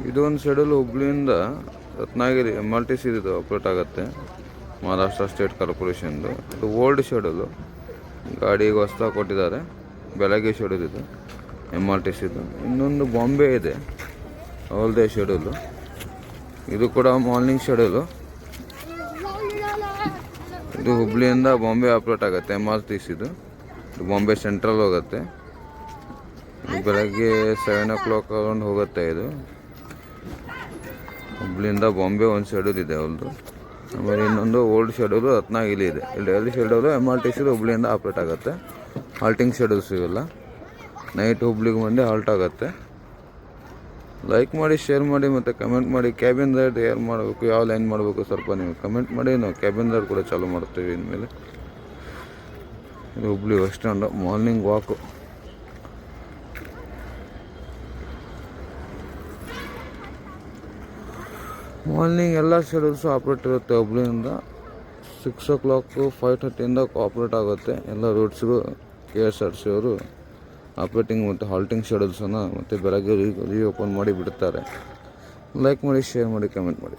ಇದೊಂದು schedule ಹುಬ್ಳಿಯಿಂದ Ratnagiri MRTC ಇದು operate ಆಗುತ್ತೆ, ಮಹಾರಾಷ್ಟ್ರ ಸ್ಟೇಟ್ ಕಾರ್ಪೊರೇಷನ್ದು. ಇದು ಓಲ್ಡ್ ಶೆಡ್ಯೂಲು, ಗಾಡಿಗೆ ಹೊಸ್ದಾಗಿ ಕೊಟ್ಟಿದ್ದಾರೆ. ಬೆಳಗ್ಗೆ ಶೆಡ್ಯೂಲ್ ಇದು MRTCದು. ಇನ್ನೊಂದು ಬಾಂಬೆ ಇದೆ, ಅವ್ರದ್ದೇ ಶೆಡ್ಯೂಲು. ಇದು ಕೂಡ ಮಾರ್ನಿಂಗ್ ಶೆಡ್ಯೂಲು. ಇದು ಹುಬ್ಳಿಯಿಂದ ಬಾಂಬೆ ಆಪ್ರೇಟ್ ಆಗುತ್ತೆ MRTCದು. ಇದು ಬಾಂಬೆ ಸೆಂಟ್ರಲ್ ಹೋಗುತ್ತೆ. ಬೆಳಗ್ಗೆ 7 o'clock ಅರೌಂಡ್ ಹೋಗುತ್ತೆ. ಇದು ಹುಬ್ಳಿಯಿಂದ ಬಾಂಬೆ ಒಂದು ಶೆಡ್ಯೂಲ್ ಇದೆ ಅವ್ರದ್ದು. ಆಮೇಲೆ ಇನ್ನೊಂದು ಓಲ್ಡ್ ಶೆಡ್ಯೂಲು ರತ್ನಗಿರಿ ಇದೆ. ಇಲ್ಲಿ ಎರಡು ಶೆಡ್ಯೂಲು MRTCದು ಹುಬ್ಳಿಯಿಂದ ಆಪ್ರೇಟ್ ಆಗುತ್ತೆ. ಹಾಲ್ಟಿಂಗ್ ಶೆಡ್ಯೂಲ್ ಸಿಗಲ್ಲ. ನೈಟ್ ಹುಬ್ಳಿಗೆ ಬಂದು ಹಾಲ್ಟ್ ಆಗುತ್ತೆ. ಲೈಕ್ ಮಾಡಿ, ಶೇರ್ ಮಾಡಿ ಮತ್ತು ಕಮೆಂಟ್ ಮಾಡಿ. ಕ್ಯಾಬಿನ್ ರೈಡ್ ಯಾರು ಮಾಡಬೇಕು, ಯಾವ ಲೈನ್ ಮಾಡಬೇಕು ಸ್ವಲ್ಪ ನೀವು ಕಮೆಂಟ್ ಮಾಡಿ. ನಾವು ಕ್ಯಾಬಿನ್ ರೈಡ್ ಕೂಡ ಚಾಲೂ ಮಾಡ್ತೀವಿ ಇನ್ಮೇಲೆ. ಇದು Hubli bus stand, morning walk. Morning ಎಲ್ಲ ಶೆಡ್ಯೂಲ್ಸು ಆಪ್ರೇಟ್ ಇರುತ್ತೆ. ಹುಬ್ಳಿಯಿಂದ 6 o'clock 5:30 ಆಪ್ರೇಟ್ ಆಗುತ್ತೆ. ಎಲ್ಲ ರೂಟ್ಸ್ಗೂ KSRTC ಅವರು ಆಪ್ರೇಟಿಂಗ್ ಮತ್ತು ಹಾಲ್ಟಿಂಗ್ ಶೆಡ್ಯೂಲ್ಸನ್ನು ಮತ್ತು ಬೆಳಗ್ಗೆ ರೀಓಪನ್ ಮಾಡಿ ಬಿಡ್ತಾರೆ. ಲೈಕ್ ಮಾಡಿ, ಶೇರ್ ಮಾಡಿ, ಕಮೆಂಟ್ ಮಾಡಿ.